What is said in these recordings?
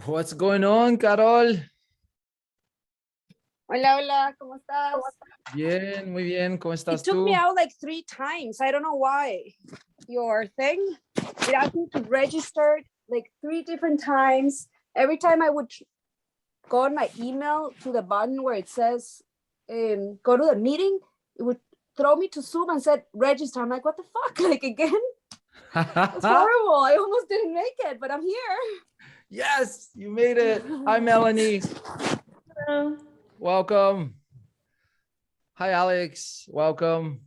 What's going on, Carol? Hola, hola, ¿cómo estás? Bien, muy bien. ¿Cómo estás It took me tú? out like 3 times. I don't know why. Your thing, it asked me to register like 3 different times. Every time I would go on my email to the button where it says go to the meeting, it would throw me to Zoom and said register. I'm like, what the fuck? Like again? It's horrible. I almost didn't make it, but I'm here. Yes, you made it. Hi, Melanie. Hello. Welcome. Hi, Alex. Welcome.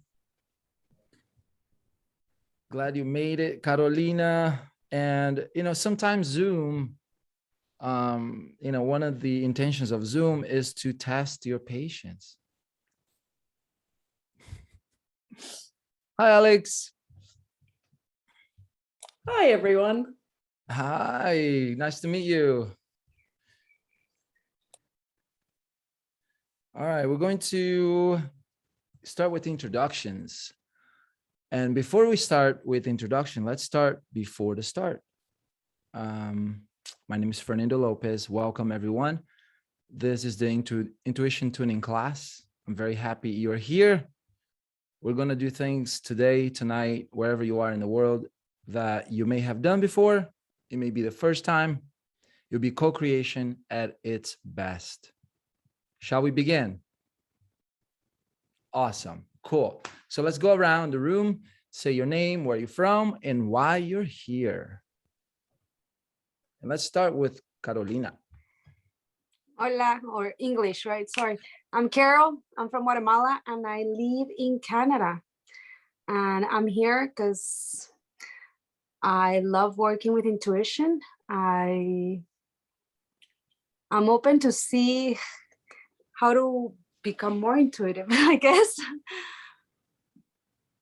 Glad you made it, Carolina. And, sometimes Zoom, one of the intentions of Zoom is to test your patience. Hi, Alex. Hi, everyone. Hi, nice to meet you. All right, we're going to start with introductions. And before we start with introduction, let's start before the start. My name is Fernando Lopes. Welcome, everyone. This is the intuition tuning class. I'm very happy you're here. We're going to do things today, tonight, wherever you are in the world that you may have done before. It may be the first time. It'll be co-creation at its best. Shall we begin? Awesome. Cool. So let's go around the room, say your name, where you're from, and why you're here. And let's start with Carolina. Hola, or English, right? Sorry. I'm Carol. I'm from Guatemala and I live in Canada. And I'm here because I love working with intuition. I'm open to see how to become more intuitive, I guess.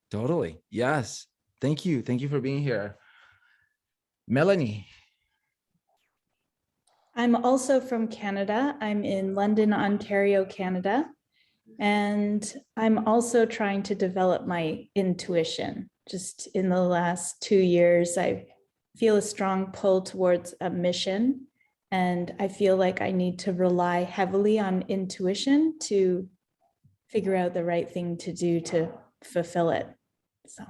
Totally. Yes. Thank you. Thank you for being here. Melanie. I'm also from Canada. I'm in London, Ontario, Canada. And I'm also trying to develop my intuition. Just in the last 2 years, I feel a strong pull towards a mission. And I feel like I need to rely heavily on intuition to figure out the right thing to do to fulfill it. So.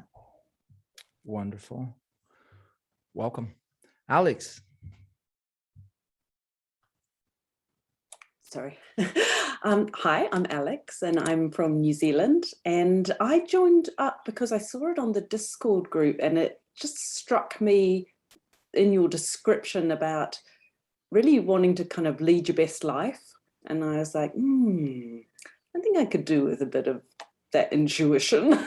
Wonderful. Welcome. Alex. Sorry. Hi, I'm Alex and I'm from New Zealand, and I joined up because I saw it on the Discord group and it just struck me in your description about really wanting to kind of lead your best life. And I was like, I think I could do with a bit of that intuition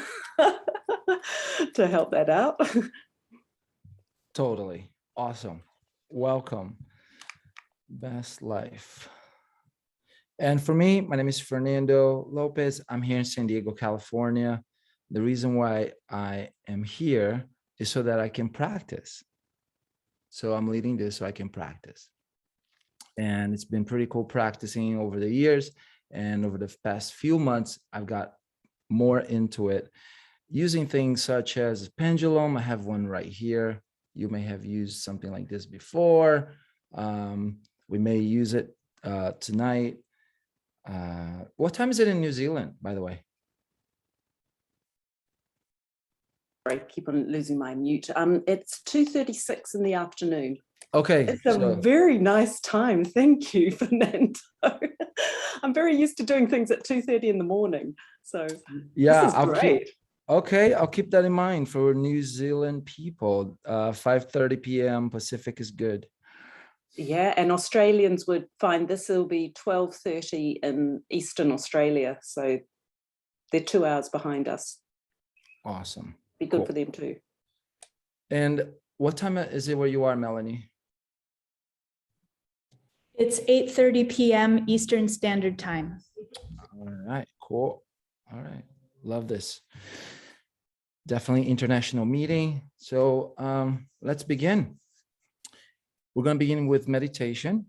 to help that out. Totally. Awesome. Welcome. Best life. And for me, my name is Fernando Lopes. I'm here in San Diego, California. The reason why I am here is so that I can practice. So I'm leading this so I can practice. And it's been pretty cool practicing over the years. And over the past few months, I've got more into it using things such as a pendulum. I have one right here. You may have used something like this before. We may use it tonight. What time is it in New Zealand, by the way? I keep on losing my mute. It's 2:36 in the afternoon. Okay. It's a very nice time. Thank you, Fernando. I'm very used to doing things at 2:30 in the morning. So yeah, this is great. I'll keep that in mind for New Zealand people. 5:30 p.m. Pacific is good. Yeah, and Australians would find this will be 12:30 in Eastern Australia. So they're 2 hours behind us. Awesome. Be good for them too. And what time is it where you are, Melanie? It's 8:30 p.m. Eastern Standard Time. All right, cool. All right, love this. Definitely international meeting. So let's begin. We're going to begin with meditation.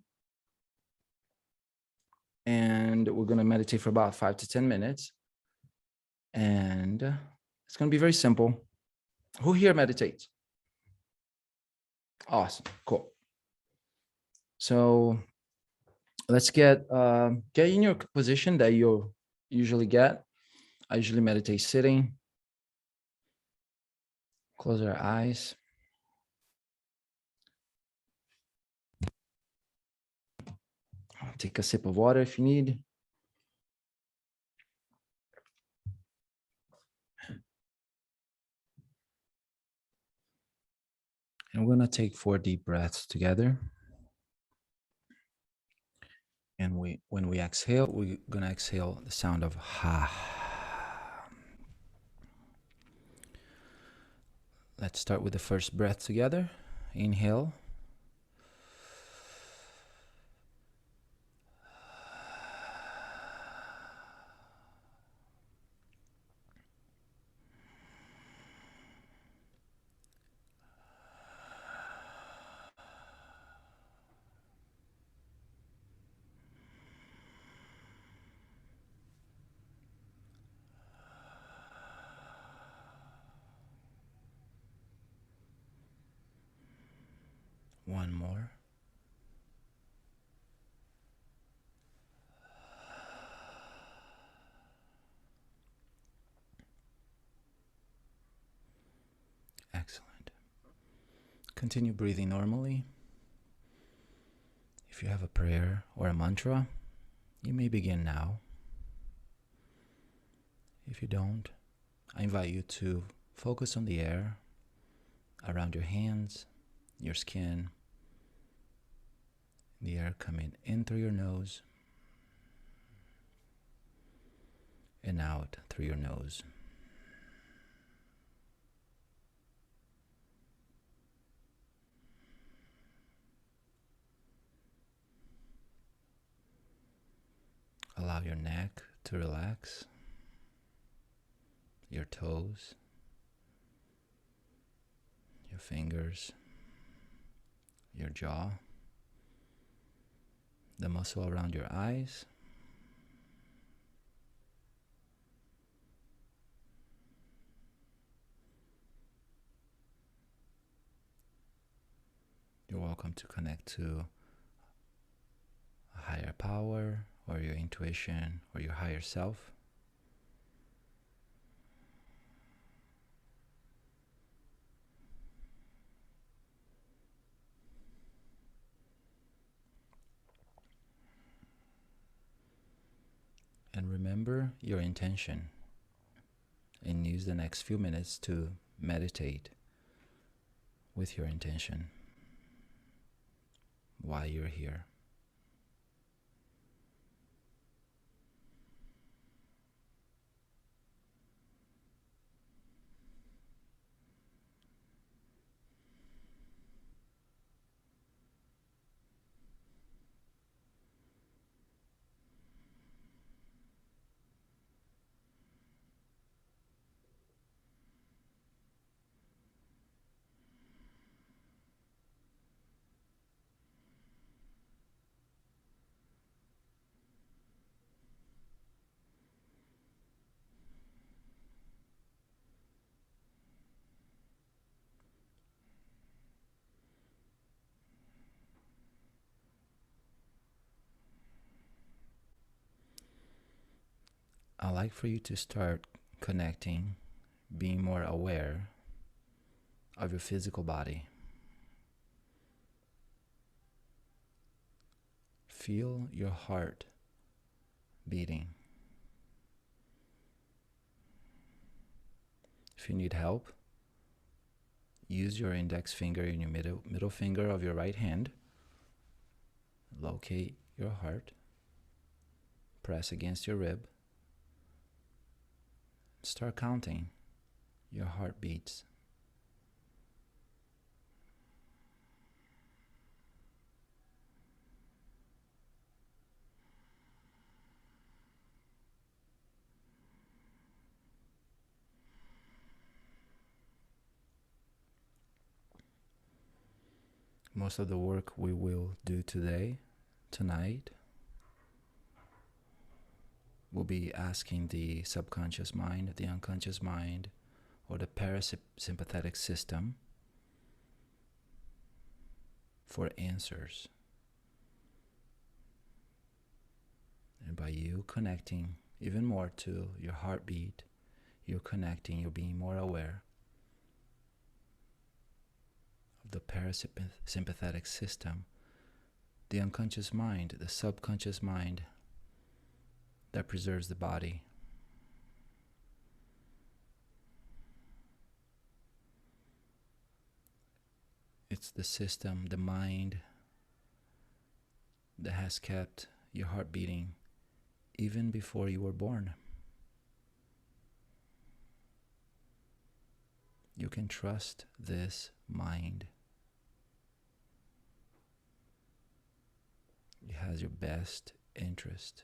And we're going to meditate for about 5 to 10 minutes. And it's going to be very simple. Who here meditates? Awesome, cool. So let's get in your position that you usually get. I usually meditate sitting. Close our eyes. Take a sip of water if you need. And we're going to take 4 deep breaths together. And when we exhale, we're going to exhale the sound of ha. Let's start with the first breath together. Inhale. One more. Excellent. Continue breathing normally. If you have a prayer or a mantra, you may begin now. If you don't, I invite you to focus on the air around your hands, your skin, the air coming in through your nose and out through your nose. Allow your neck to relax, your toes, your fingers, your jaw, the muscle around your eyes, you're welcome to connect to a higher power or your intuition or your higher self. And remember your intention and use the next few minutes to meditate with your intention while you're here. I'd like for you to start connecting, being more aware of your physical body. Feel your heart beating. If you need help, use your index finger and your middle finger of your right hand. Locate your heart. Press against your rib. Start counting your heartbeats. Most of the work we will do tonight, we'll be asking the subconscious mind, the unconscious mind, or the parasympathetic system for answers. And by you connecting even more to your heartbeat, you're connecting, you're being more aware of the parasympathetic system, the unconscious mind, the subconscious mind that preserves the body. It's the system, the mind that has kept your heart beating even before you were born. You can trust this mind. It has your best interest.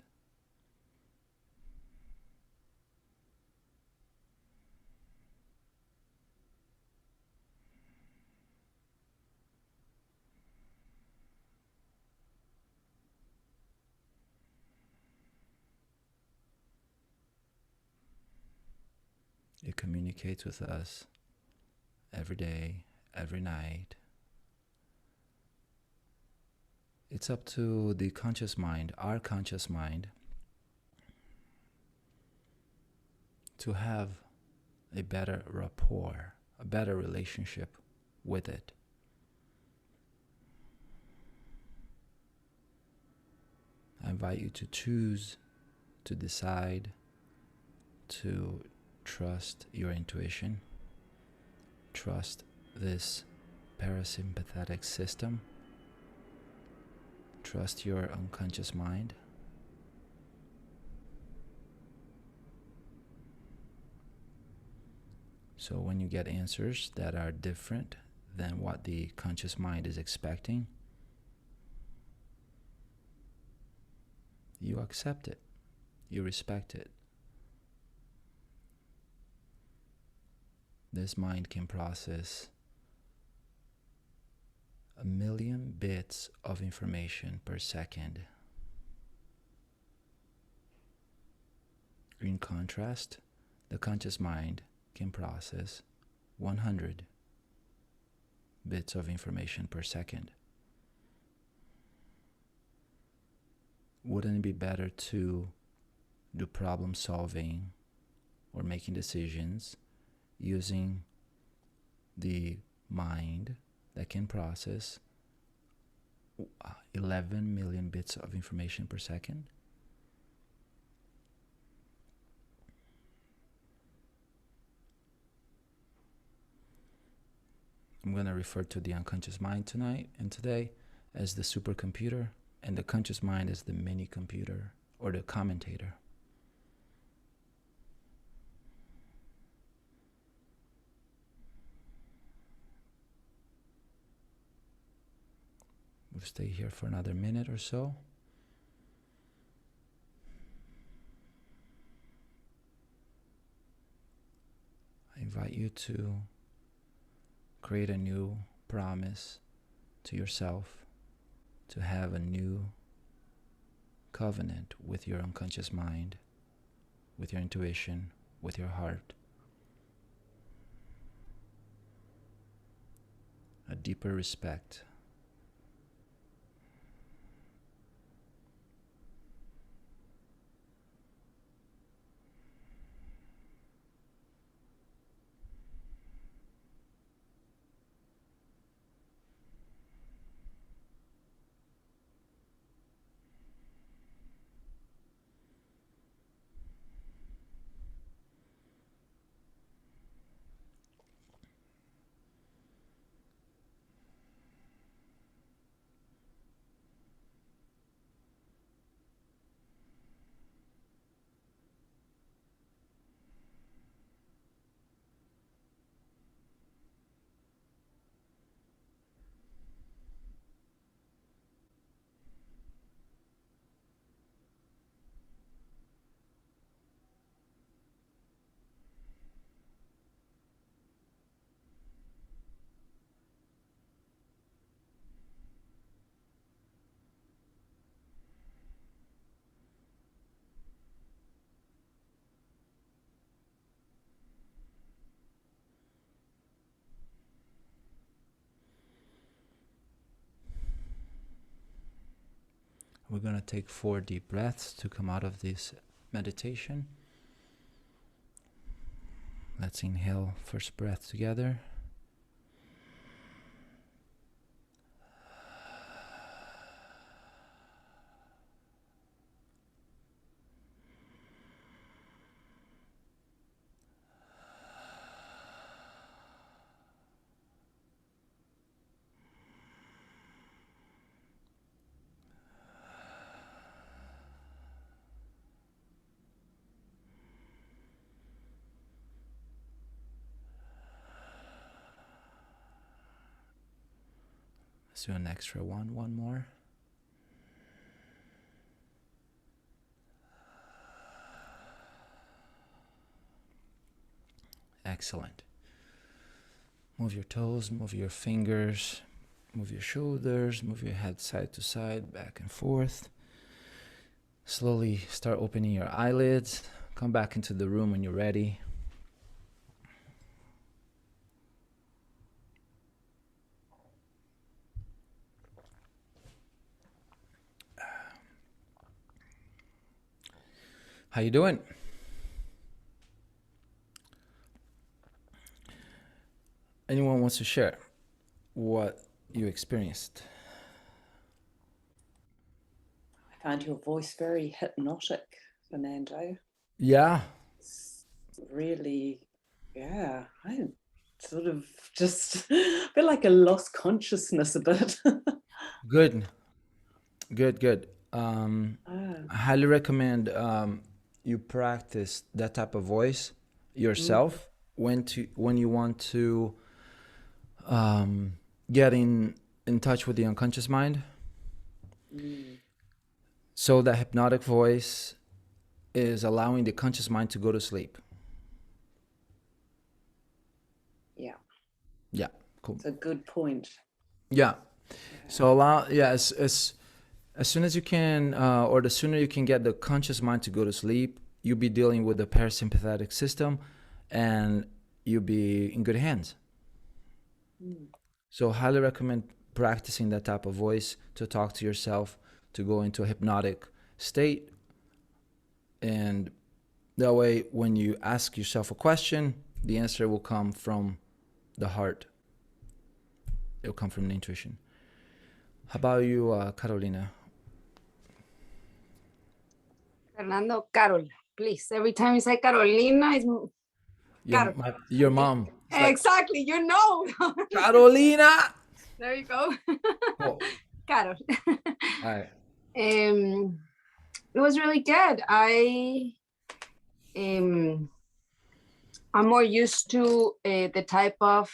It communicates with us every day, every night. It's up to the conscious mind, our conscious mind, to have a better rapport, a better relationship with it. I invite you to choose, to decide, to trust your intuition, trust this parasympathetic system, trust your unconscious mind. So when you get answers that are different than what the conscious mind is expecting, you accept it, you respect it. This mind can process 1 million bits of information per second. In contrast, the conscious mind can process 100 bits of information per second. Wouldn't it be better to do problem solving or making decisions using the mind that can process 11 million bits of information per second? I'm going to refer to the unconscious mind tonight and today as the supercomputer, and the conscious mind as the mini computer or the commentator. We'll stay here for another minute or so. I invite you to create a new promise to yourself, to have a new covenant with your unconscious mind, with your intuition, with your heart. A deeper respect. We're going to take 4 deep breaths to come out of this meditation. Let's inhale first breath together. Let's do an extra one more. Excellent. Move your toes, move your fingers, move your shoulders, move your head side to side, back and forth. Slowly start opening your eyelids. Come back into the room when you're ready. How you doing? Anyone wants to share what you experienced? I found your voice very hypnotic, Fernando. Yeah. It's really, yeah, I sort of just feel like I lost consciousness a bit. Good. Ah, I highly recommend you practice that type of voice yourself when you want to get in touch with the unconscious mind. So that hypnotic voice is allowing the conscious mind to go to sleep. yeah, Yeah, cool. it's a good point. Yeah. So as soon as you can, or the sooner you can get the conscious mind to go to sleep, you'll be dealing with the parasympathetic system, and you'll be in good hands. So highly recommend practicing that type of voice to talk to yourself, to go into a hypnotic state. And that way, when you ask yourself a question, the answer will come from the heart. It'll come from the intuition. How about you, Carolina? Fernando, Carol, please. Every time you say Carolina, it's Carol. Your mom. It's like, Exactly, you know. Carolina! There you go. Cool. Carol. All right. It was really good. I'm more used to the type of,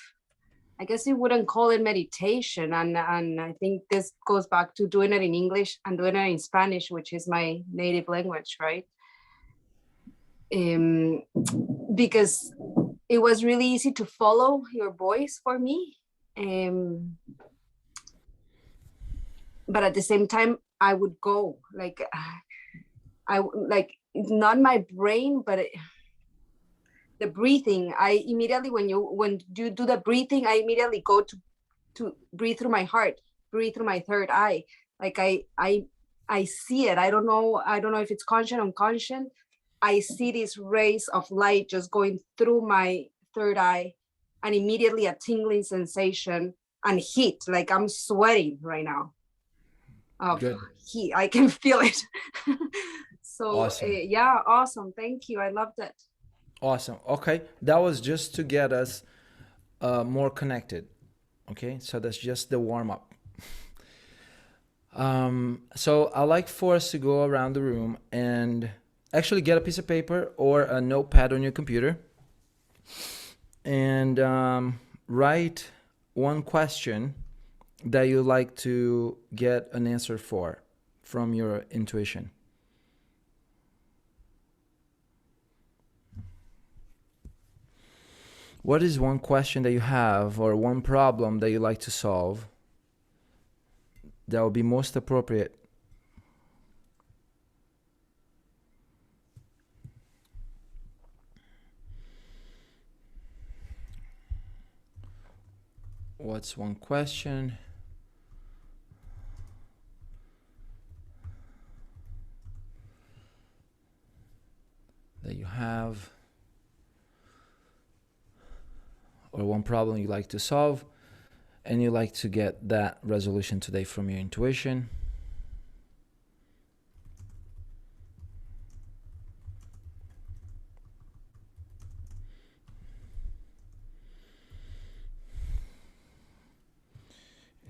I guess you wouldn't call it meditation, and I think this goes back to doing it in English and doing it in Spanish, which is my native language, right? Because it was really easy to follow your voice for me, but at the same time, I would go like it's not my brain, but the breathing. I immediately when you do the breathing, I immediately go to breathe through my heart, breathe through my third eye. Like I see it. I don't know if it's conscious or unconscious. I see these rays of light just going through my third eye, and immediately a tingling sensation and heat. Like I'm sweating right now. Good. Heat. I can feel it. So Awesome. yeah, awesome. Thank you. I loved it. Awesome. Okay. That was just to get us more connected. Okay. So that's just the warm up. So I like for us to go around the room and actually get a piece of paper or a notepad on your computer and write one question that you like to get an answer for from your intuition. What is one question that you have or one problem that you like to solve that would be most appropriate? What's one question have, or one problem you like to solve, and you like to get that resolution today from your intuition.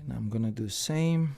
And I'm gonna do the same.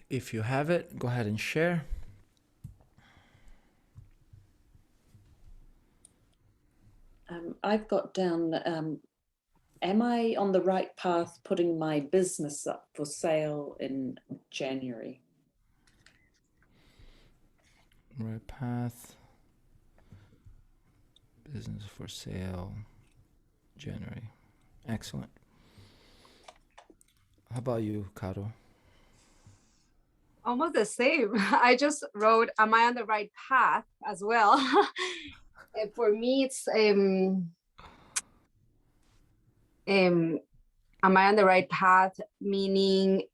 If you have it, go ahead and share. I've got down, am I on the right path putting my business up for sale in January? Right path. Business for sale. January. Excellent. How about you, Caro? Almost the same. I just wrote, am I on the right path as well? And for me, it's am I on the right path? Meaning,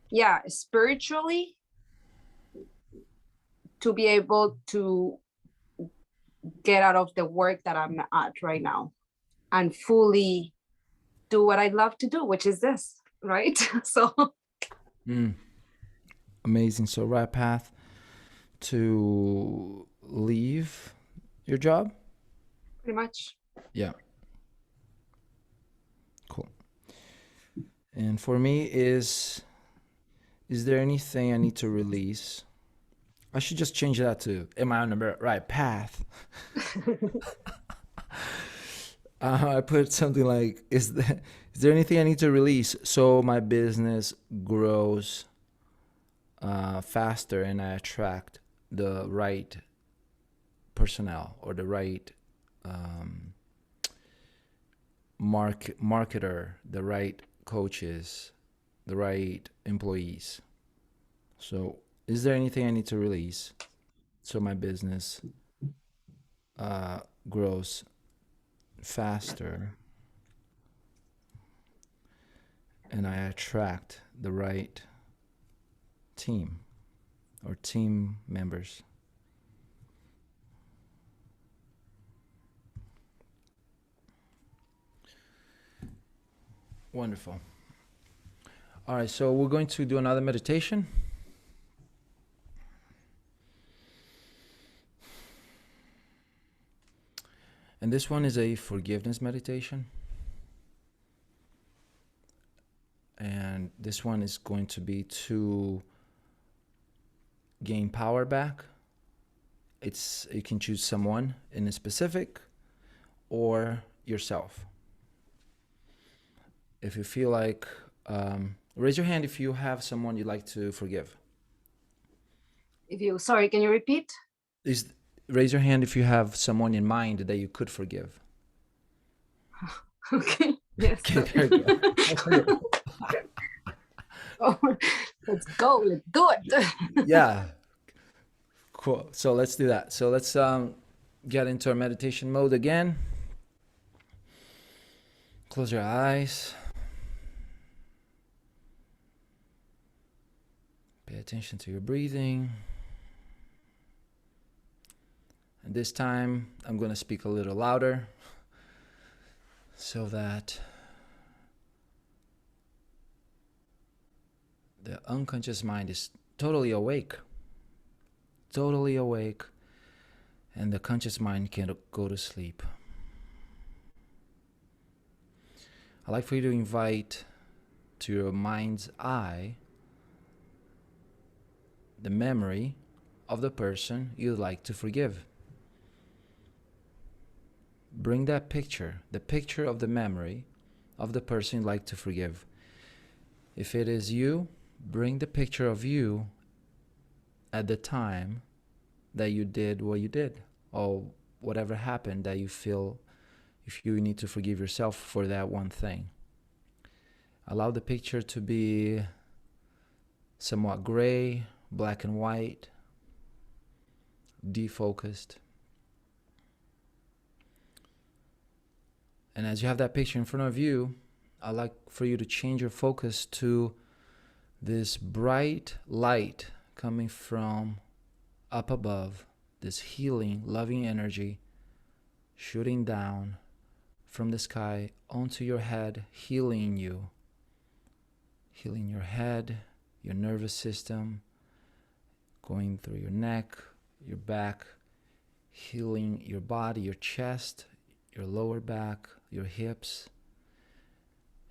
yeah, spiritually, to be able to get out of the work that I'm at right now and fully do what I love to do, which is this, right? So Amazing. So right path to leave your job? pretty much. Yeah. Cool. And for me is there anything I need to release? I should just change that to, am I on the right path? I put something like, is there anything I need to release so my business grows faster and I attract the right personnel or the right marketer, the right coaches, the right employees. So is there anything I need to release so my business grows faster and I attract the right team or team members? Wonderful. All right, so we're going to do another meditation. And this one is a forgiveness meditation. And this one is going to be to gain power back. You can choose someone in a specific or yourself. If you feel like, raise your hand if you have someone you'd like to forgive. Sorry, can you repeat? Raise your hand if you have someone in mind that you could forgive. Okay, yes. Okay, there you go. Oh, let's go, let's do it. Yeah. Cool. So let's do that. So let's get into our meditation mode again. Close your eyes. Pay attention to your breathing. And this time I'm going to speak a little louder so that the unconscious mind is totally awake, and the conscious mind can go to sleep. I'd like for you to invite to your mind's eye the memory of the person you'd like to forgive. Bring that picture, the picture of the memory of the person you'd like to forgive. If it is you, bring the picture of you at the time that you did what you did, or whatever happened that you feel if you need to forgive yourself for that one thing. Allow the picture to be somewhat gray, black and white, defocused. And as you have that picture in front of you, I'd like for you to change your focus to this bright light coming from up above, this healing, loving energy shooting down from the sky onto your head, healing you. Healing your head, your nervous system, going through your neck, your back, healing your body, your chest, your lower back, your hips,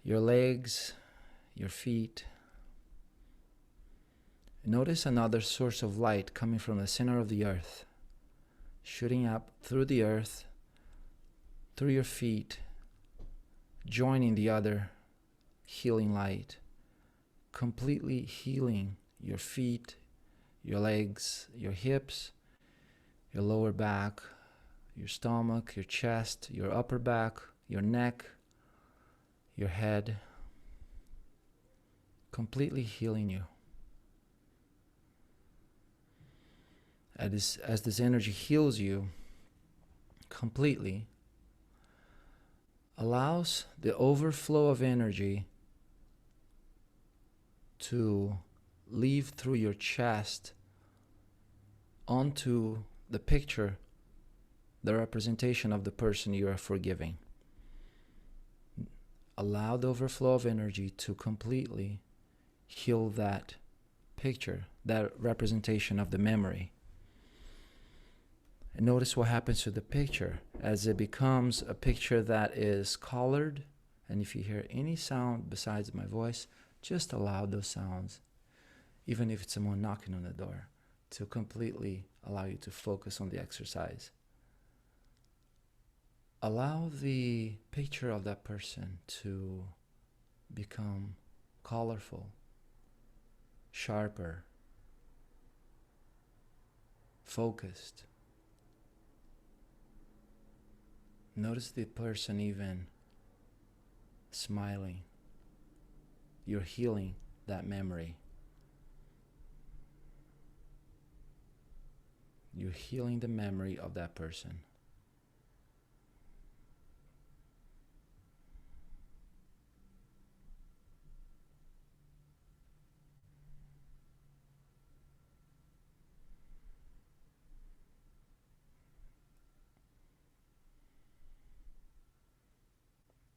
your legs, your feet. Notice another source of light coming from the center of the earth, shooting up through the earth, through your feet, joining the other healing light, completely healing your feet, your legs, your hips, your lower back, your stomach, your chest, your upper back, your neck, your head, completely healing you. As this energy heals you completely, allows the overflow of energy to leave through your chest onto the picture, the representation of the person you are forgiving. Allow the overflow of energy to completely heal that picture, that representation of the memory. And notice what happens to the picture as it becomes a picture that is colored. And if you hear any sound besides my voice, just allow those sounds, even if it's someone knocking on the door, to completely allow you to focus on the exercise. Allow the picture of that person to become colorful, sharper, focused. Notice the person even smiling. You're healing that memory. You're healing the memory of that person.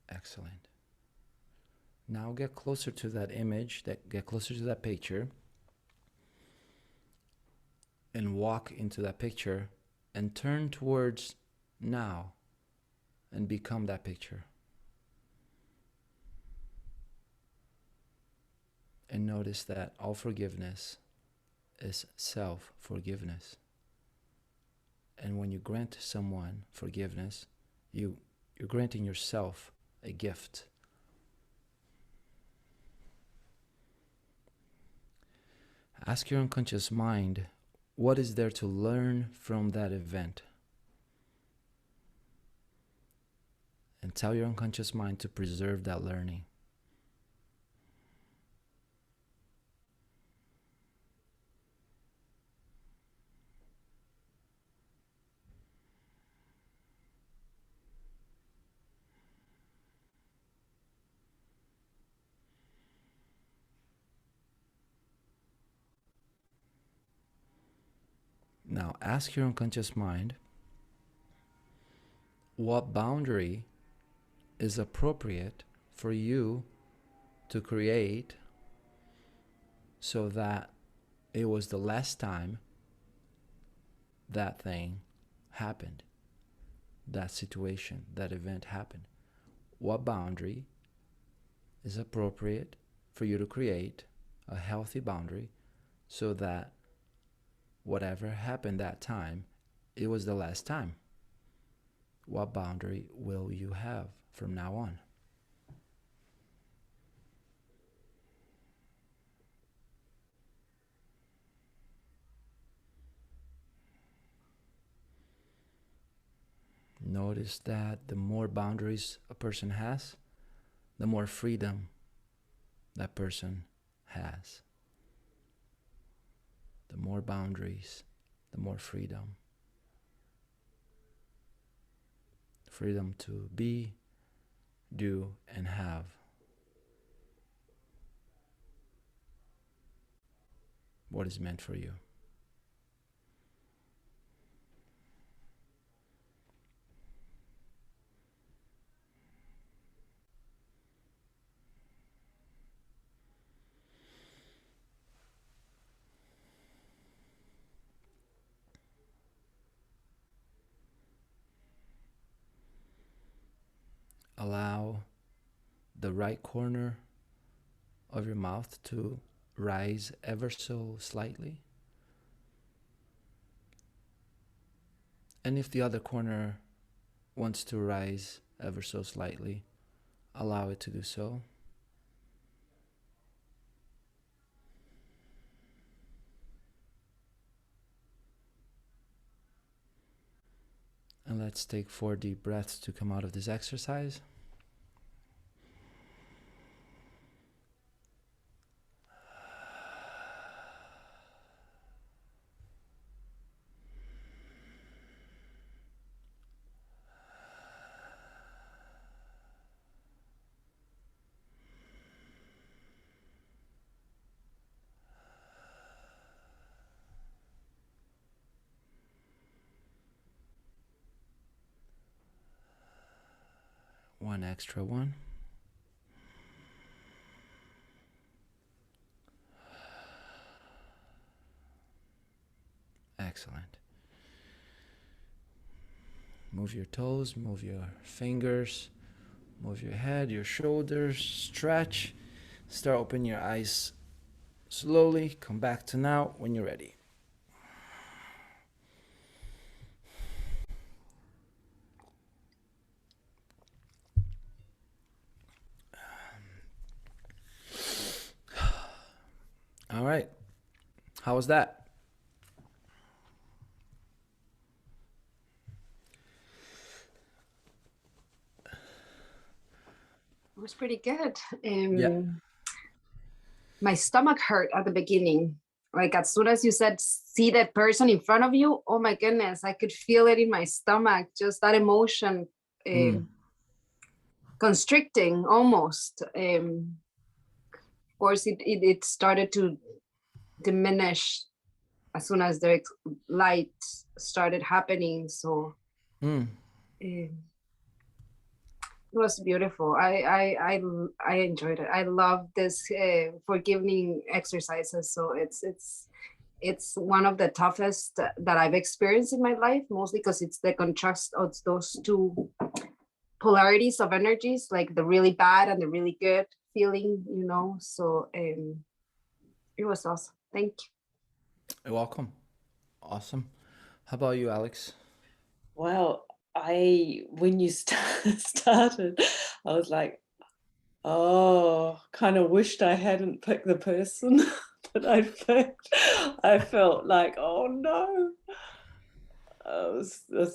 Excellent. Now get closer to that image, get closer to that picture, and walk into that picture and turn towards now and become that picture. And notice that all forgiveness is self-forgiveness. And when you grant someone forgiveness, you're granting yourself a gift. Ask your unconscious mind, what is there to learn from that event? And tell your unconscious mind to preserve that learning. Now ask your unconscious mind, what boundary is appropriate for you to create so that it was the last time that thing happened, that situation, that event happened. What boundary is appropriate for you to create a healthy boundary so that whatever happened that time, it was the last time. What boundary will you have from now on? Notice that the more boundaries a person has, the more freedom that person has. The more boundaries, the more freedom. Freedom to be, do, and have. What is meant for you. Allow the right corner of your mouth to rise ever so slightly. And if the other corner wants to rise ever so slightly, allow it to do so. And let's take 4 deep breaths to come out of this exercise. One extra one. Excellent. Move your toes, move your fingers, move your head, your shoulders, stretch. Start opening your eyes slowly. Come back to now when you're ready. All right. How was that? It was pretty good. Yeah. My stomach hurt at the beginning. Like as soon as you said, see that person in front of you, oh my goodness, I could feel it in my stomach, just that emotion constricting almost. Of course, it started to diminish as soon as the light started happening. So it was beautiful. I enjoyed it. I love this forgiving exercises. So it's one of the toughest that I've experienced in my life, mostly because it's the contrast of those two polarities of energies, like the really bad and the really good feeling, you know. So it was awesome. Thank you. You're welcome. Awesome. How about you, Alex? Wow, when you started, I was like, oh, kind of wished I hadn't picked the person that I picked. I felt like, oh no.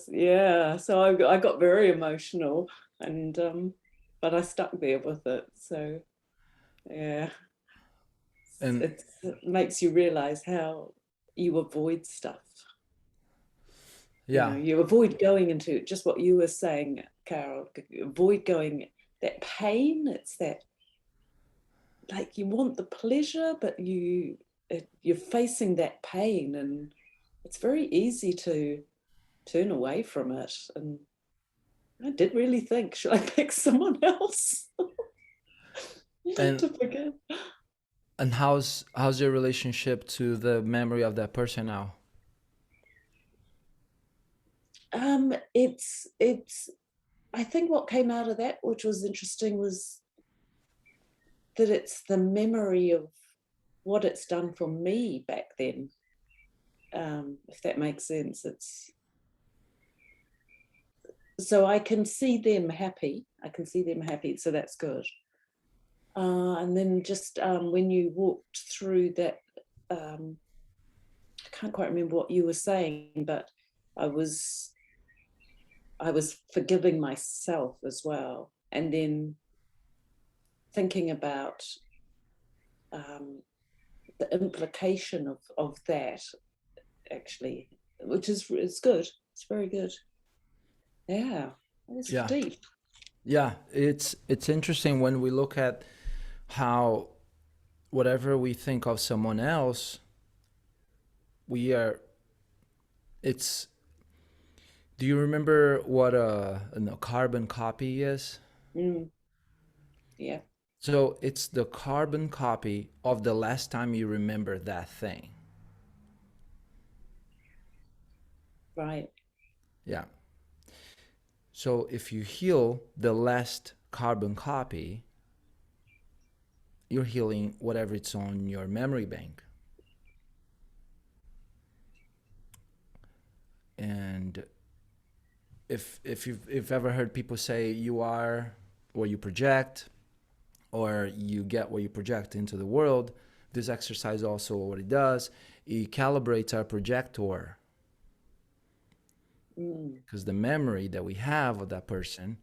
Yeah, so I got very emotional, and but I stuck there with it. So yeah, And it makes you realize how you avoid stuff. yeah, You avoid going into just what you were saying, Carol. Avoid going that pain. It's that, like, you want the pleasure, but you're facing that pain, and it's very easy to turn away from it. And I did really think, should I pick someone else and to forget? and how's your relationship to the memory of that person now? It's I think what came out of that, which was interesting, was that it's the memory of what it's done for me back then. If that makes sense. It's so I can see them happy. So that's good. And then just when you walked through that, I can't quite remember what you were saying, but I was forgiving myself as well, and then thinking about the implication of that, actually, which is good. It's very good. Yeah, it's deep. Yeah, it's interesting when we look at how whatever we think of someone else, it's, do you remember what a carbon copy is? Yeah. So it's the carbon copy of the last time you remember that thing. Right. Yeah. So if you heal the last carbon copy, you're healing whatever it's on your memory bank. And if you've ever heard people say you are what you project, or you get what you project into the world, this exercise also what it does, it calibrates our projector. Because the memory that we have of that person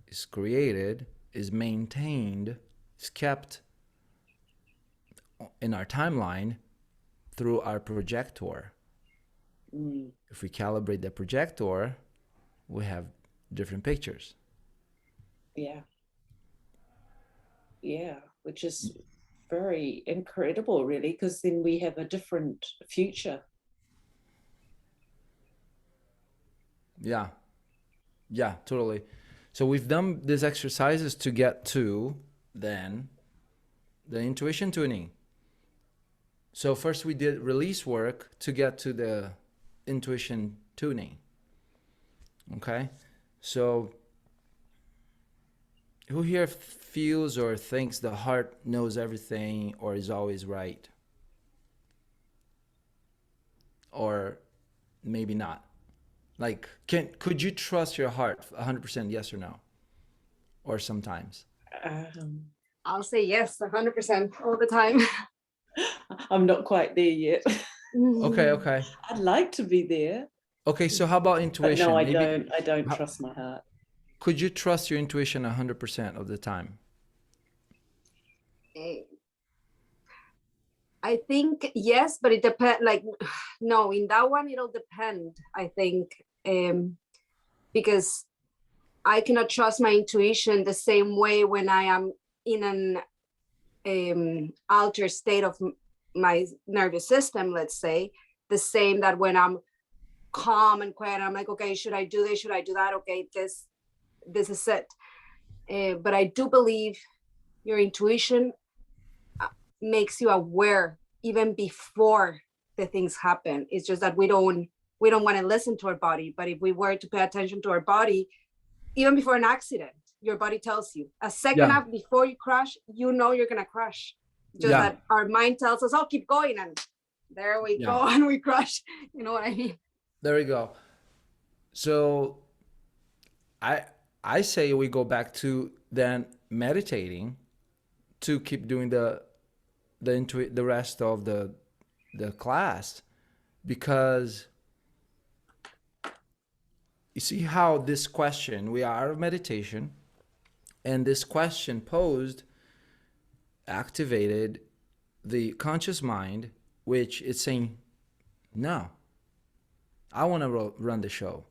is created, is maintained, is kept in our timeline through our projector. If we calibrate the projector, we have different pictures. Yeah. Yeah, which is very incredible, really, because then we have a different future. Yeah, totally. So we've done these exercises to get to then the intuition tuning. So first we did release work to get to the intuition tuning. Okay, so who here feels or thinks the heart knows everything or is always right? Or maybe not. Like, could you trust your heart 100%, yes or no? Or sometimes? I'll say yes, 100% all the time. I'm not quite there yet. Okay. I'd like to be there. Okay, so how about But intuition? no, I Maybe, don't trust my heart. could you trust your intuition 100% of the time? I think yes, but it depends. Like, no, in that one, it'll depend, I think, because I cannot trust my intuition the same way when I am in an altered state of my nervous system, let's say, the same that when I'm calm and quiet, I'm like, okay, should I do this? Should I do that? Okay, this is it. But I do believe your intuition makes you aware even before the things happen. It's just that we don't want to listen to our body. But if we were to pay attention to our body, even before an accident, your body tells you a second after before you crash, you know you're gonna crash. Just that our mind tells us, "Oh, keep going," and there we go, and we crash. You know what I mean? There we go. So I say we go back to then meditating to keep doing the rest of the class, because you see how this question, we are out of meditation, and this question posed activated the conscious mind, which is saying, no, I want to run the show.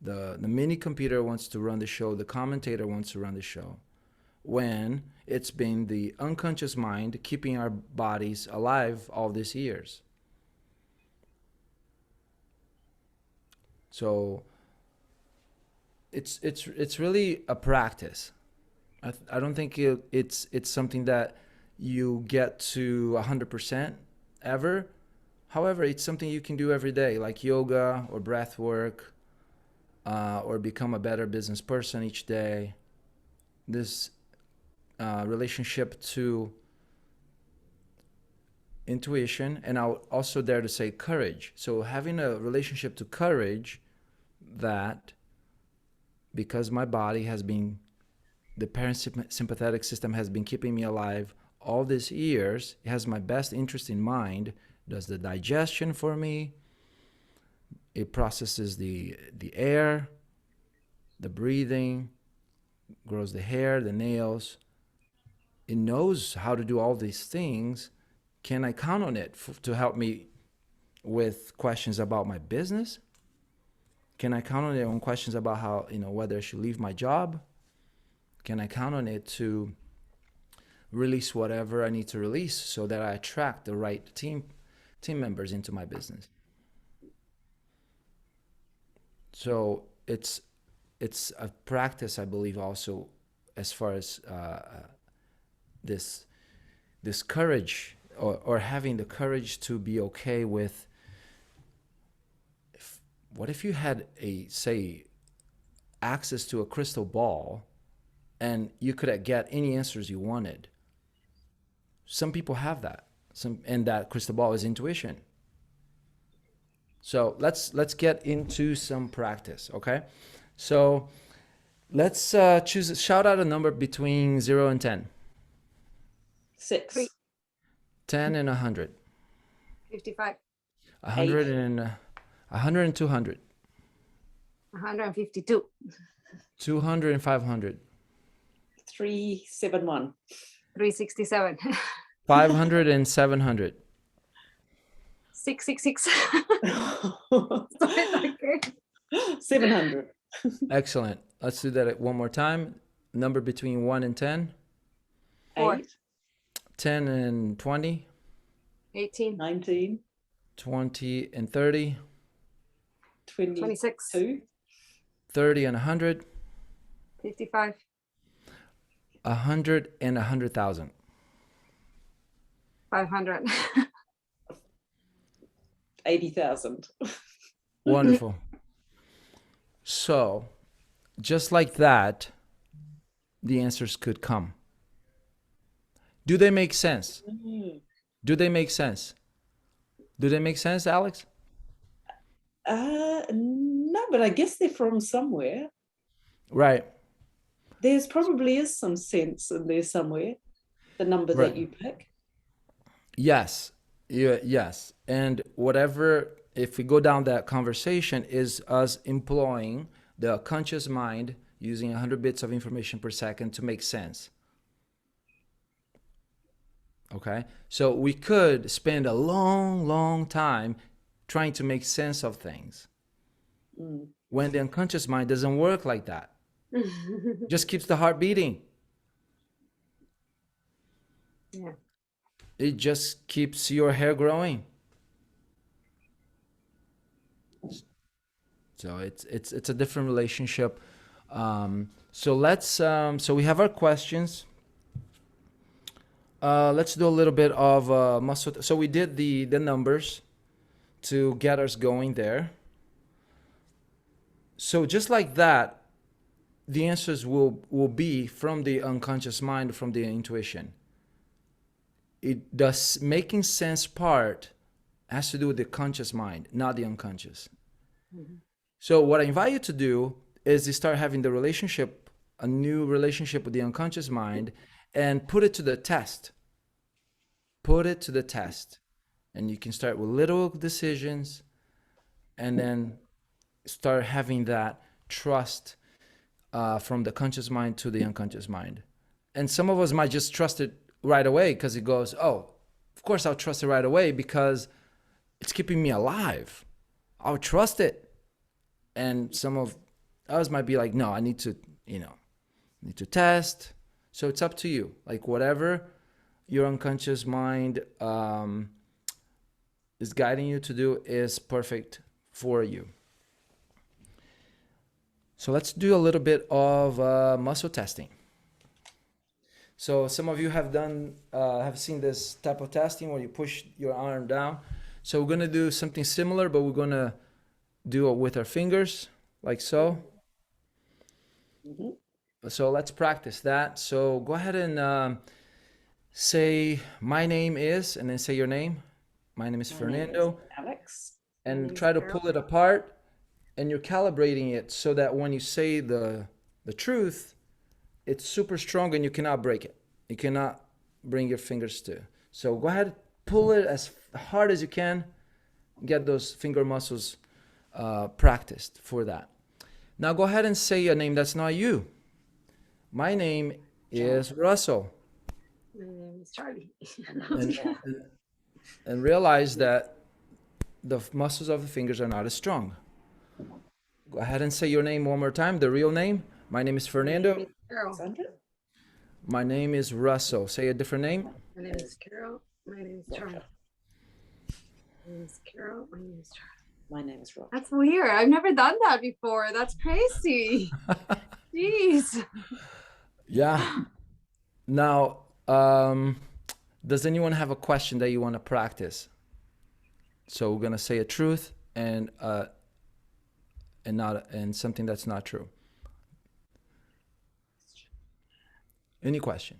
The mini computer wants to run the show, the commentator wants to run the show, when it's been the unconscious mind keeping our bodies alive all these years. So it's really a practice. I don't think it's something that you get to 100% ever. However, it's something you can do every day, like yoga or breath work, or become a better business person each day. This relationship to intuition, and I'll also dare to say courage. So having a relationship to courage, that because my body has been, the parasympathetic system has been keeping me alive all these years, it has my best interest in mind, does the digestion for me, it processes the air, the breathing, grows the hair, the nails. It knows how to do all these things. Can I count on it to help me with questions about my business? Can I count on it on questions about how, whether I should leave my job? Can I count on it to release whatever I need to release so that I attract the right team members into my business? So it's a practice, I believe, also as far as this courage, or having the courage to be okay with, what if you had access to a crystal ball and you could get any answers you wanted? Some people have that. And that crystal ball is intuition. So let's get into some practice, okay? So let's shout out a number between 0 and 10. 6. 10 and 100. 55. 100 and 200. 152. 200 and 500. 371. 367. 500 and 700. 666. 700. Excellent. Let's do that one more time. Number between 1 and 10. 8. 10 and 20. 18. 19. 20 and 30. 26. 30 and 100. 55. 100 and 100,000. 500. 80,000. Wonderful. So, just like that, the answers could come. Do they make sense? Do they make sense? Do they make sense, Alex? No, but I guess they're from somewhere. Right. There's probably is some sense in there somewhere, the number Right. that you pick. Yes. Yeah, yes. And whatever, if we go down that conversation, is us employing the conscious mind using 100 bits of information per second to make sense. Okay? So we could spend a long, long time trying to make sense of things. When the unconscious mind doesn't work like that. Just keeps the heart beating. Yeah. It just keeps your hair growing. So it's a different relationship. So let's so we have our questions. Let's do a little bit of muscle. So we did the numbers to get us going there. So just like that, the answers will be from the unconscious mind, from the intuition. The making sense part has to do with the conscious mind, not the unconscious. Mm-hmm. So what I invite you to do is to start having the relationship, a new relationship with the unconscious mind, and put it to the test. Put it to the test. And you can start with little decisions and then start having that trust from the conscious mind to the unconscious mind. And some of us might just trust it right away because it goes, oh, of course I'll trust it right away because it's keeping me alive. I'll trust it. And some of us might be like, no, I need to, need to test. So it's up to you. Like whatever your unconscious mind is guiding you to do is perfect for you. So let's do a little bit of muscle testing. So some of you have seen this type of testing where you push your arm down. So we're gonna do something similar, but we're gonna do it with our fingers, like so. Mm-hmm. So let's practice that. So go ahead and say, my name is, and then say your name. My name is My name is Fernando. Alex. And try to pull it apart, and you're calibrating it so that when you say the truth, it's super strong and you cannot break it. You cannot bring your fingers to. So go ahead, pull it as hard as you can. Get those finger muscles practiced for that. Now go ahead and say a name that's not you. My name is Russell. My name is Charlie. And, and realize that the muscles of the fingers are not as strong. Go ahead and say your name one more time, the real name. My name is Fernando. Carol. My name is Russell. Say a different name. My name is Carol. My name is Charlie. My name is Carol. My name is Charlie. My name is Rob. That's weird. I've never done that before. That's crazy. Jeez. Yeah. Now, does anyone have a question that you want to practice? So we're gonna say a truth and something that's not true. Any question?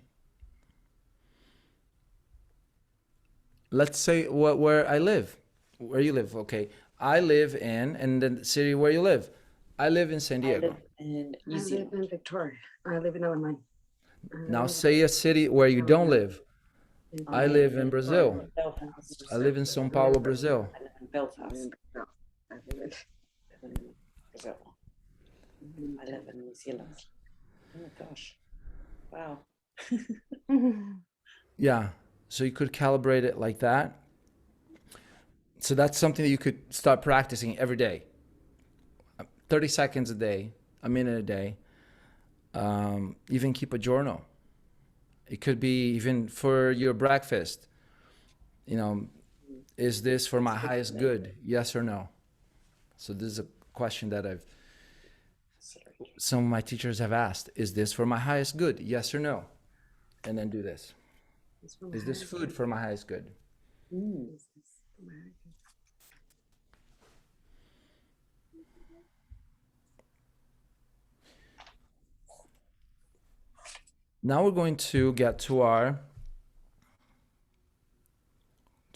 Let's say where I live. Where you live? Okay, I live in, and the city where you live. I live in San I Diego. live in I New live Zealand. in Victoria. I live in Illinois. Now say a city where you don't live. I live in Brazil. Belfast. I live in São Paulo, Brazil. I live in Belfast. I live I live in Brazil. I live in New Zealand. Oh my gosh. Wow. in Yeah. So you could calibrate it like that. So that's something that you could start practicing every day. 30 seconds a day, a minute a day. Even keep a journal. It could be even for your breakfast. You know, is this for my highest good? Yes or no? So this is a question that some of my teachers have asked. Is this for my highest good? Yes or no? And then do this. Is this food for my highest good? Now we're going to get to our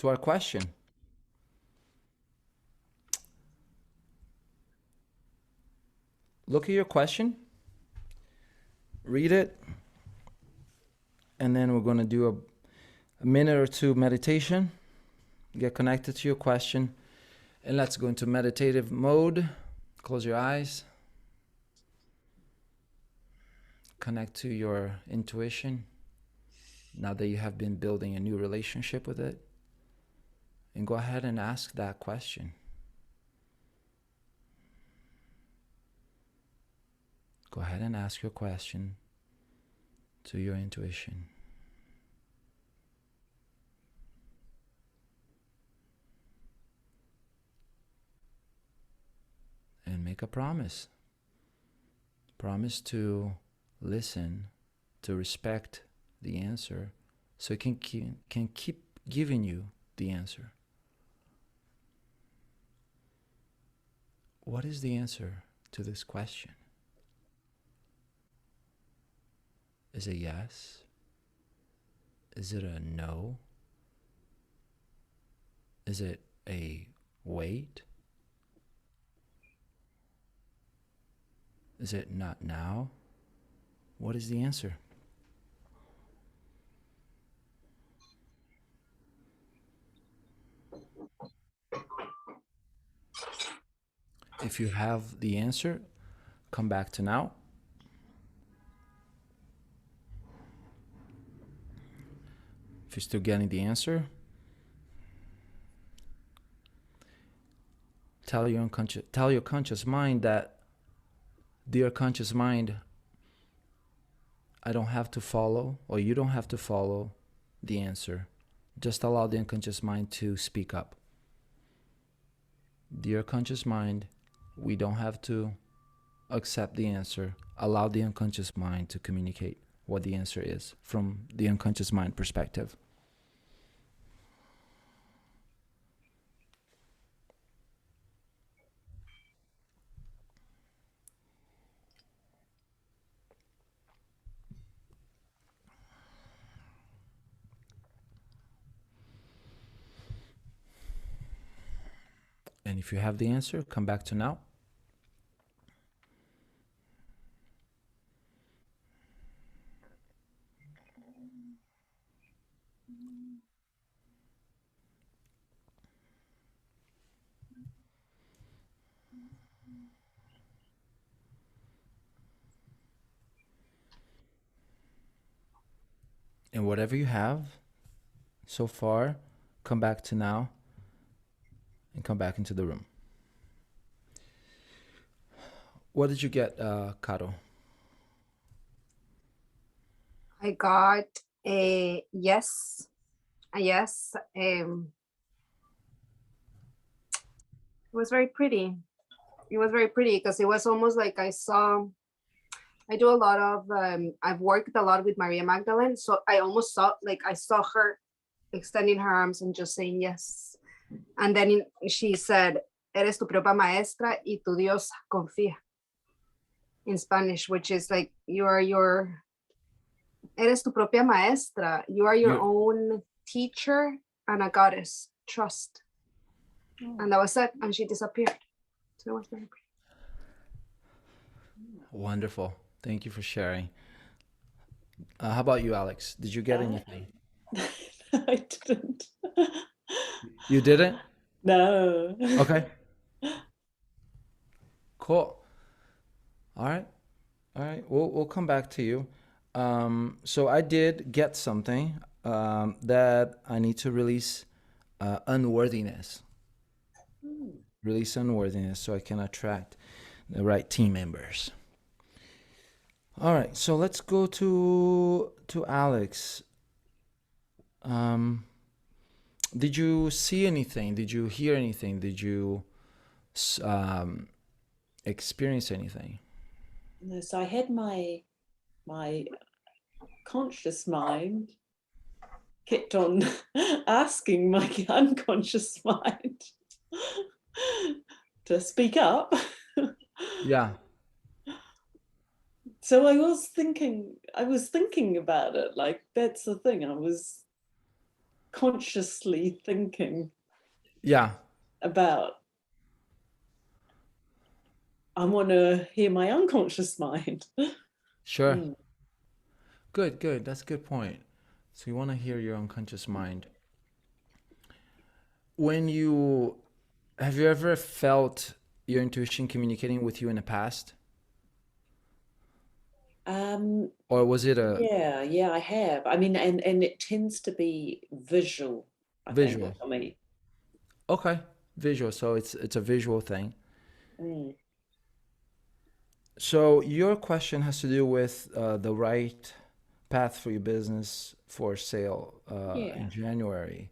question. Look at your question, read it, and then we're going to do a minute or two meditation. Get connected to your question, and let's go into meditative mode. Close your eyes. Connect to your intuition now that you have been building a new relationship with it. And go ahead and ask that question. Go ahead and ask your question to your intuition. And make a promise. Promise to listen, to respect the answer, so it can keep giving you the answer. What is the answer to this question? Is it yes? Is it a no? Is it a wait? Is it not now? What is the answer? If you have the answer, come back to now. If you're still getting the answer, tell your conscious mind that, dear conscious mind, I don't have to follow, or you don't have to follow the answer. Just allow the unconscious mind to speak up. Dear conscious mind, we don't have to accept the answer. Allow the unconscious mind to communicate what the answer is from the unconscious mind perspective. And if you have the answer, come back to now. And whatever you have so far, come back to now and come back into the room. What did you get, Caro? I got a yes. A yes. It was very pretty. It was very pretty because it was almost like I do a lot of, I've worked a lot with Maria Magdalene. So I almost saw, like I saw her extending her arms and just saying yes. And then she said, eres tu propia maestra y tu Dios confía, in Spanish, which is like, eres tu propia maestra. You are your own teacher and a goddess. Trust. And that was it. And she disappeared. So it was very pretty. Wonderful. Thank you for sharing. How about you, Alex? Did you get anything? I didn't. You didn't? No. Okay. Cool. All right. All right. We'll come back to you. So I did get something that I need to release unworthiness. Release unworthiness so I can attract the right team members. All right. So let's go to Alex. Did you see anything? Did you hear anything? Did you experience anything? No, so I had my conscious mind kept on asking my unconscious mind to speak up. Yeah. So I was thinking about it. Like, that's the thing. I was consciously thinking Yeah. about, I want to hear my unconscious mind. Sure. Good. That's a good point. So you want to hear your unconscious mind. Have you ever felt your intuition communicating with you in the past? Or was it a Yeah, I have. I mean, and it tends to be visual, I visual? think, for me. Okay, visual. So it's a visual thing. So your question has to do with the right path for your business for sale in January.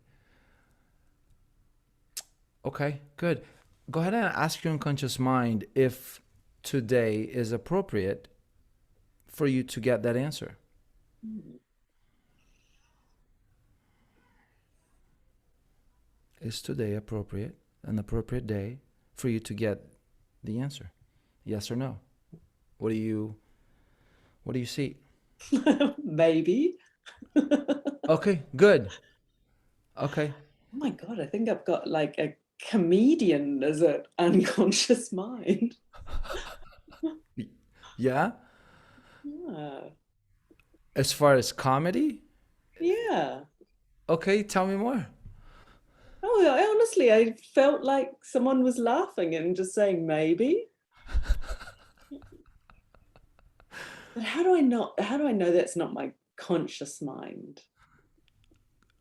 Okay, good. Go ahead and ask your unconscious mind if today is appropriate for you to get that answer. Is today an appropriate day for you to get the answer? Yes or no? What do you see? Maybe. Okay, good. Okay. Oh my God, I think I've got like a comedian as an unconscious mind. Yeah? Yeah. As far as comedy? Yeah. Okay, tell me more. Oh, honestly, I felt like someone was laughing and just saying maybe. But how do I know that's not my conscious mind?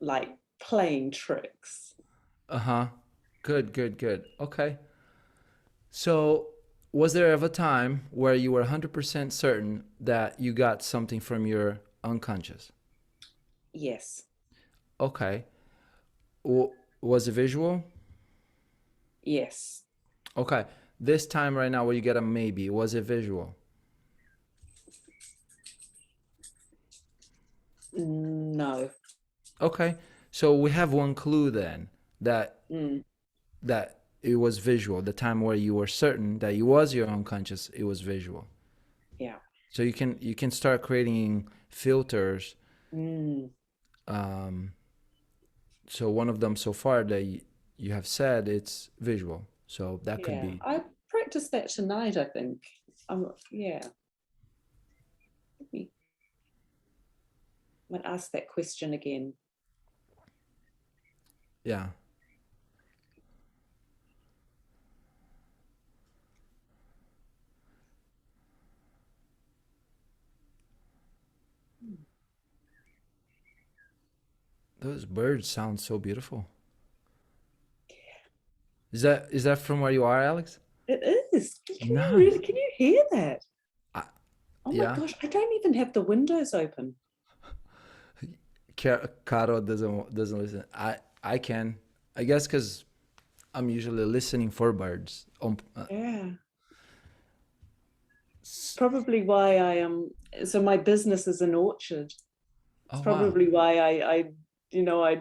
Like playing tricks. Uh-huh. Good. Okay. So, was there ever a time where you were 100% certain that you got something from your unconscious? Yes. Okay. Was it visual? Yes. Okay. This time right now where you get a maybe, was it visual? No. Okay. So we have one clue then that that it was visual. The time where you were certain that it was your unconscious, it was visual. Yeah. So you can start creating filters. So one of them so far that you have said it's visual. So that could Yeah, be. I practiced that tonight, I think. Yeah. Let me might ask that question again. Yeah. Those birds sound so beautiful. Is that from where you are, Alex? It is. Nice. Can you hear that? I, Oh my yeah. gosh, I don't even have the windows open. Caro doesn't listen. I can. I guess because I'm usually listening for birds. Yeah. Probably why I am. So my business is an orchard. It's Oh wow. probably why I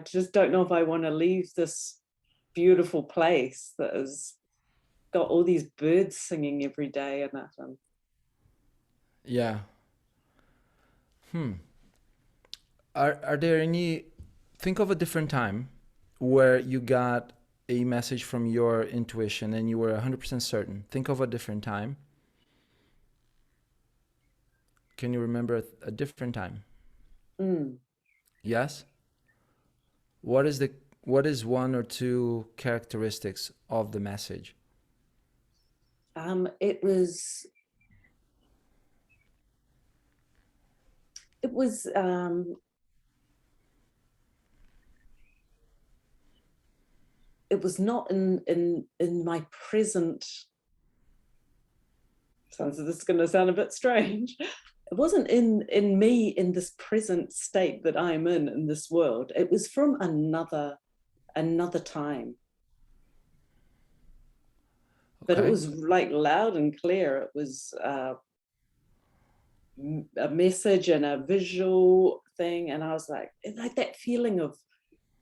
just don't know if I want to leave this beautiful place that has got all these birds singing every day and that. Yeah. Hmm. Are there any? Think of a different time where you got a message from your intuition and you were 100% certain. Think of a different time. Can you remember a different time? Mm. Yes. What is the what is one or two characteristics of the message? Um, it was it was um, it was not in my present. Sounds this is going to sound a bit strange. It wasn't in me in this present state that I'm in this world. It was from another time, but it Okay. was like loud and clear. It was a message and a visual thing, and I was like that feeling of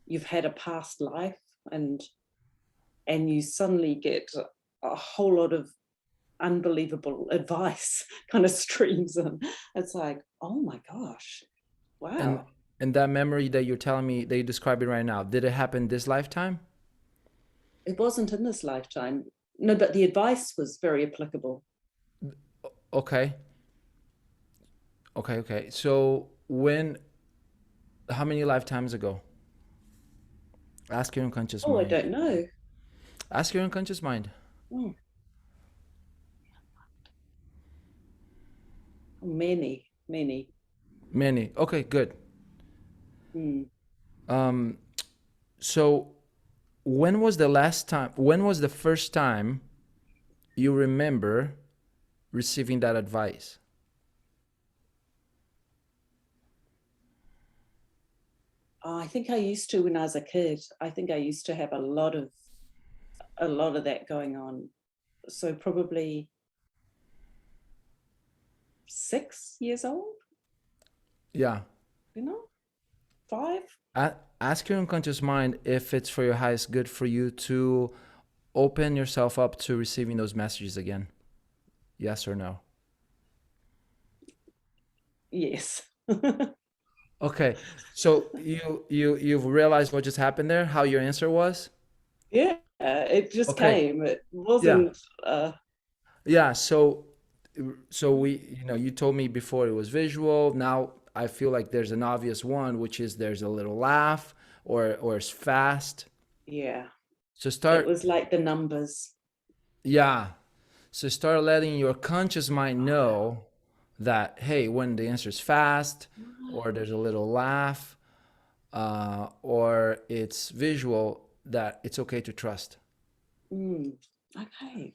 you've had a past life and you suddenly get a whole lot of unbelievable advice kind of streams in. It's like, oh my gosh, And wow. and that memory that you're telling me that you describe it right now, did it happen this lifetime? It wasn't in this lifetime. No, but the advice was very applicable. Okay. Okay. So how many lifetimes ago? Ask your unconscious Oh, I mind. don't know. Ask your unconscious mind. Oh, many. Many. Okay, good. Hmm. Um, so when was the first time you remember receiving that advice? Oh, I think I used to when I was a kid. I think I used to have a lot of that going on. So probably 6 years old, Yeah. you know, 5. Ask your unconscious mind if it's for your highest good for you to open yourself up to receiving those messages again. Yes or no? Yes. Okay. So you've realized what just happened there, how your answer was? Yeah, it just Okay. came. It Yeah. wasn't Yeah, so you told me before it was visual. Now I feel like there's an obvious one, which is there's a little laugh or it's fast. yeah. So It start was like the numbers. yeah. So start letting your conscious mind know that hey, when the answer is fast or there's a little laugh or it's visual, that it's okay to trust. Mm, okay.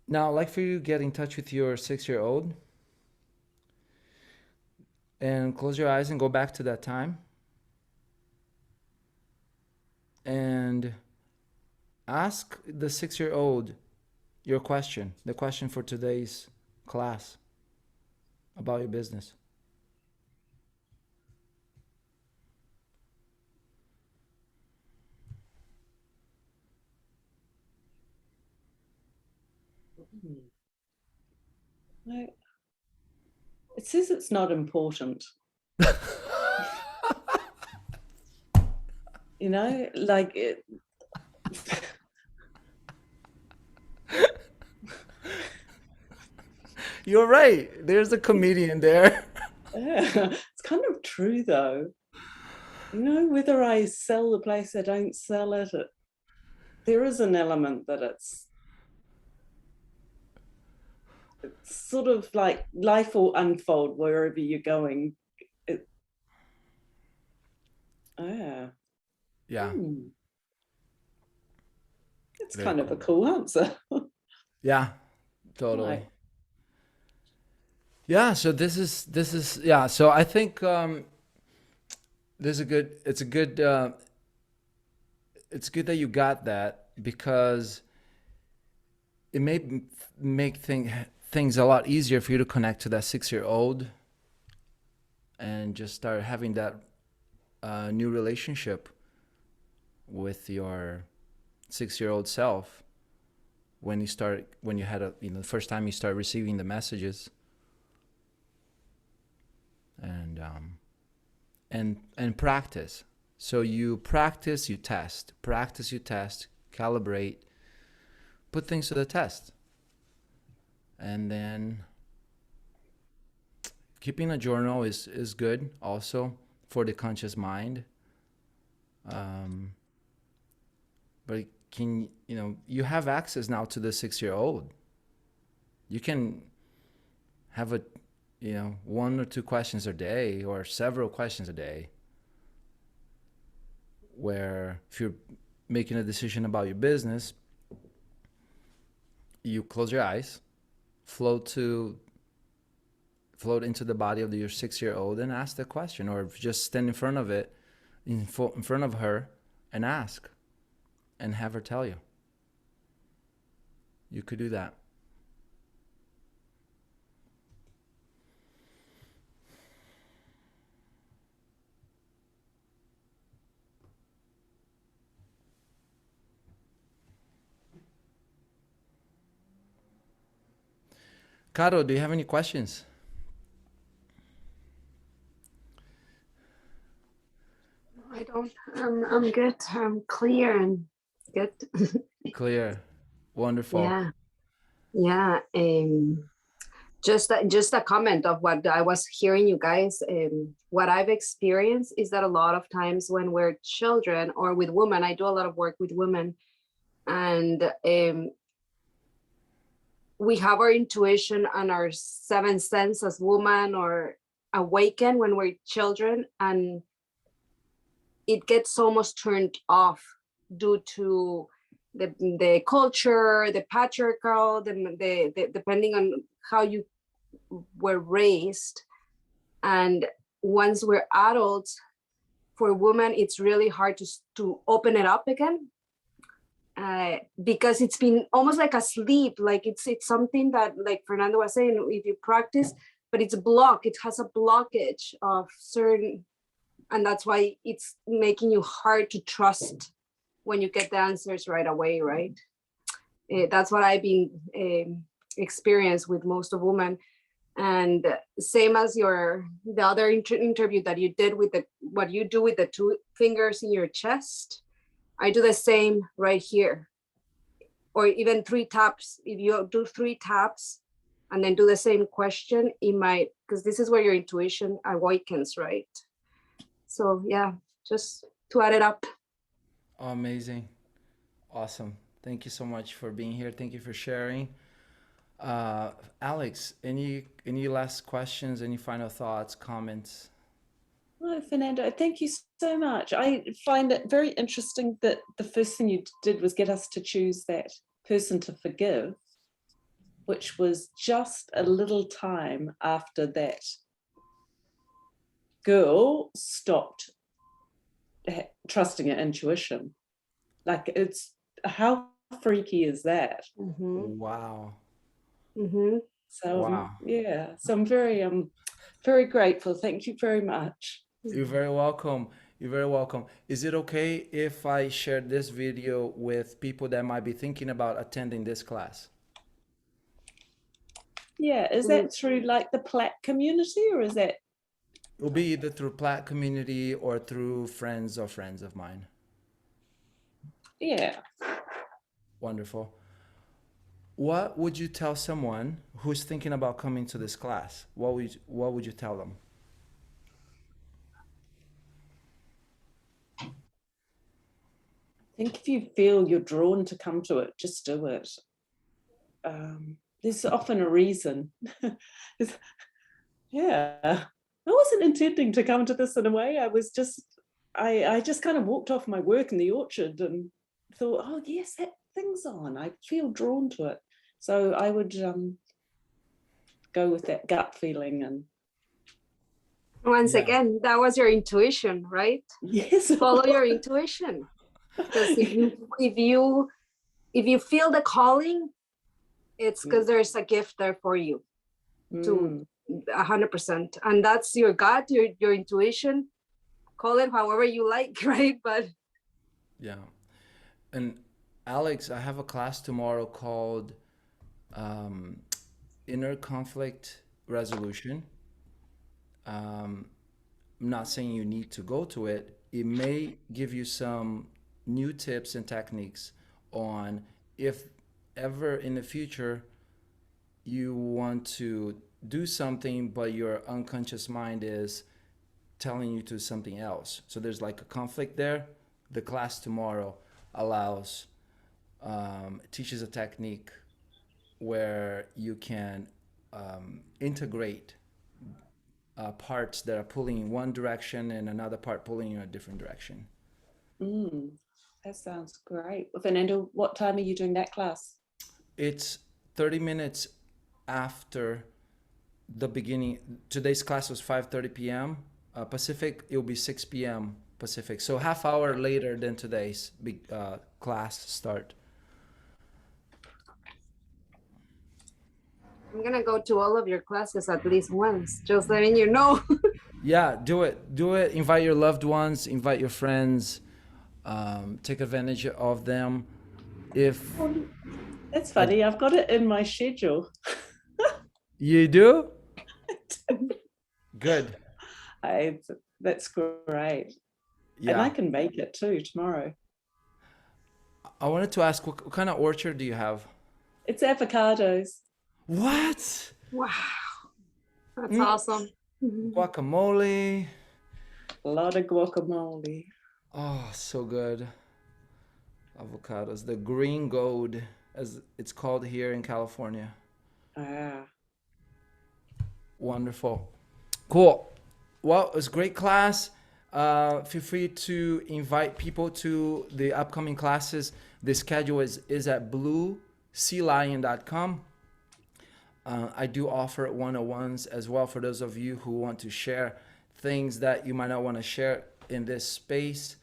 Now, I'd like for you to get in touch with your 6-year-old and close your eyes and go back to that time and ask the 6-year-old your question, the question for today's class about your business. Mm. No, it says it's not important. You know, like it. You're right. There's a comedian there. Yeah, it's kind of true though. You know, whether I sell the place or don't sell it, there is an element that it's sort of like life will unfold wherever you're going. It, yeah. Yeah, It's very kind of a cool. cool answer. Yeah, totally. Right. Yeah, so this is yeah, so I think there's a good it's good that you got that because it may make things a lot easier for you to connect to that 6-year-old and just start having that new relationship with your 6-year-old self when you had the first time you start receiving the messages and practice. So you practice, you test, calibrate, put things to the test. And then keeping a journal is good also for the conscious mind. But you have access now to the 6-year-old. You can have one or two questions a day or several questions a day where if you're making a decision about your business, you close your eyes, float into the body of your 6-year-old and ask the question, or just stand in front of it, in front of her, and ask, and have her tell you. You could do that. Caro, do you have any questions? I don't. I'm good. I'm clear and good. Clear. Wonderful. Yeah, yeah. Just a comment of what I was hearing you guys. What I've experienced is that a lot of times when we're children or with women, I do a lot of work with women, and we have our intuition and our seventh sense as women or awaken when we're children, and it gets almost turned off due to the culture, the patriarchal, the depending on how you were raised. And once we're adults, for women, it's really hard to open it up again, because it's been almost like a sleep. Like it's something that, like Fernando was saying, if you practice, but it's a block. It has a blockage of certain, and that's why it's making you hard to trust when you get the answers right away, right? That's what I've been experienced with most of women. And same as the other interview that you did with what you do with the 2 fingers in your chest, I do the same right here, or even 3 taps. If you do 3 taps and then do the same question, it might, because this is where your intuition awakens, right? So yeah, just to add it up. Oh, amazing. Awesome. Thank you so much for being here. Thank you for sharing. Alex, any last questions, any final thoughts, comments? Oh, Fernando, thank you so much. I find it very interesting that the first thing you did was get us to choose that person to forgive, which was just a little time after that girl stopped trusting her intuition. Like, it's, how freaky is that? Mm-hmm. Wow. Mm-hmm. So Wow. yeah, so I'm very grateful. Thank you very much. You're very welcome. You're very welcome. Is it okay if I share this video with people that might be thinking about attending this class? Yeah, is that through like the Platt community, or is that? It'll be either through Platt community or through friends of mine. Yeah. Wonderful. What would you tell someone who's thinking about coming to this class? What would you tell them? I think if you feel you're drawn to come to it, just do it. There's often a reason. Yeah, I wasn't intending to come to this in a way. I just kind of walked off my work in the orchard and thought, oh yes, that thing's on. I feel drawn to it. So I would go with that gut feeling. And once again, that was your intuition, right? yes, Follow your intuition. Because if you feel the calling, it's because there's a gift there for you. To 100%, and that's your gut, your intuition. Call it however you like, right? But yeah. And Alex, I have a class tomorrow called Inner Conflict Resolution. I'm not saying you need to go to it. It may give you some new tips and techniques on if ever in the future you want to do something, but your unconscious mind is telling you to something else. So there's like a conflict there. The class tomorrow allows, teaches a technique where you can integrate parts that are pulling in one direction and another part pulling in a different direction. That sounds great. Well, Fernando, what time are you doing that class? It's 30 minutes after the beginning. Today's class was 5:30 p.m. Pacific. It'll be 6 p.m. Pacific. So half hour later than today's class start. I'm gonna go to all of your classes at least once, just letting you know. Yeah, do it. Invite your loved ones, invite your friends, take advantage of them. That's funny. I've got it in my schedule. You do? Good. That's great. Yeah. And I can make it too tomorrow. I wanted to ask, what kind of orchard do you have? It's avocados. What? Wow, that's awesome. Guacamole. A lot of guacamole. Oh, so good. Avocados, the green gold, as it's called here in California. Wonderful. Cool. Well, it was a great class. Feel free to invite people to the upcoming classes. The schedule is at bluesealion.com. I do offer 101s as well for those of you who want to share things that you might not want to share in this space.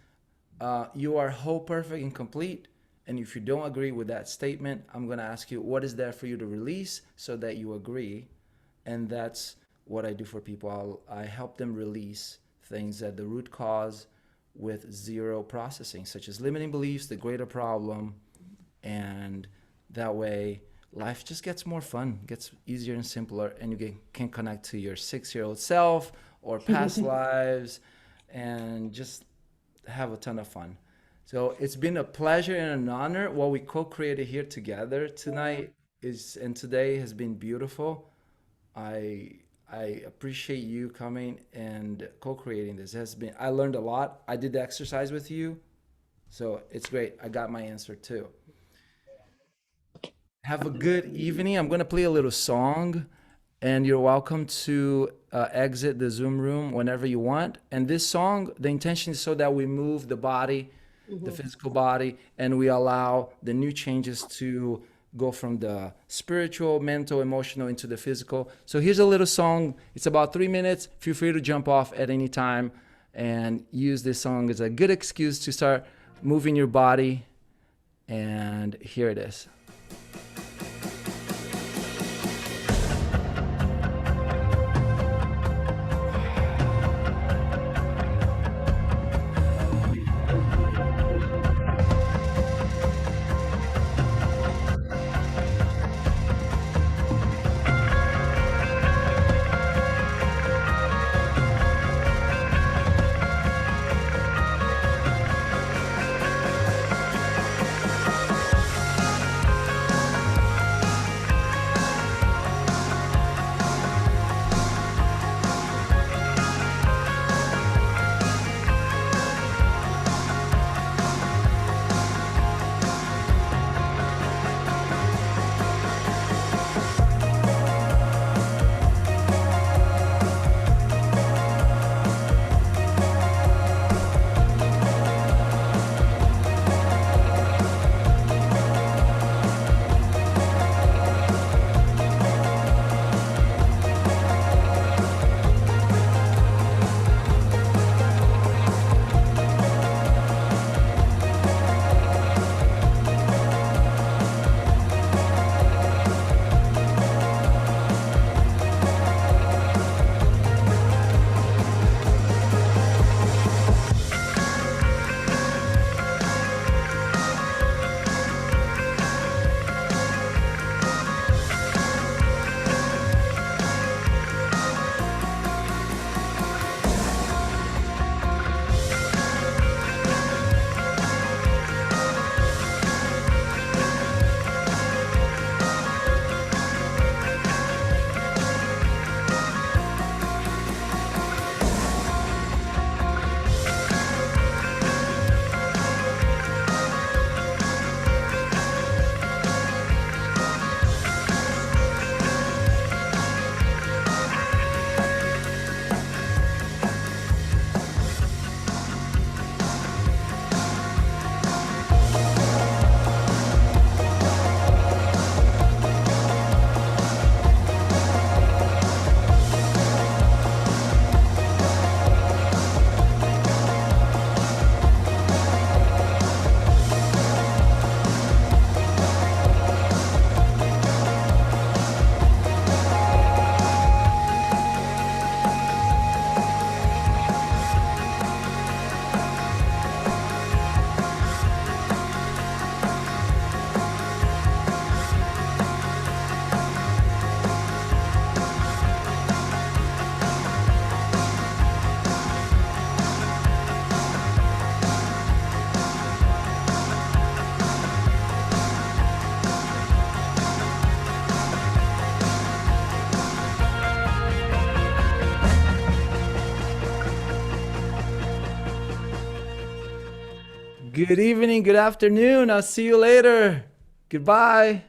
You are whole, perfect, and complete. And if you don't agree with that statement, I'm going to ask you, what is there for you to release so that you agree? And that's what I do for people. I help them release things at the root cause with zero processing, such as limiting beliefs, the greater problem. And that way, life just gets more fun, gets easier and simpler, and you can connect to your 6-year-old self or past lives and just have a ton of fun. So it's been a pleasure and an honor. What we co-created here together tonight and today has been beautiful. I appreciate you coming and co-creating this. I learned a lot. I did the exercise with you, so it's great. I got my answer too. Have a good evening. I'm going to play a little song, and you're welcome to exit the Zoom room whenever you want. And this song, the intention is so that we move the body, the physical body, and we allow the new changes to go from the spiritual, mental, emotional into the physical. So here's a little song. It's about 3 minutes. Feel free to jump off at any time and use this song as a good excuse to start moving your body. And here it is. Good evening, good afternoon. I'll see you later. Goodbye.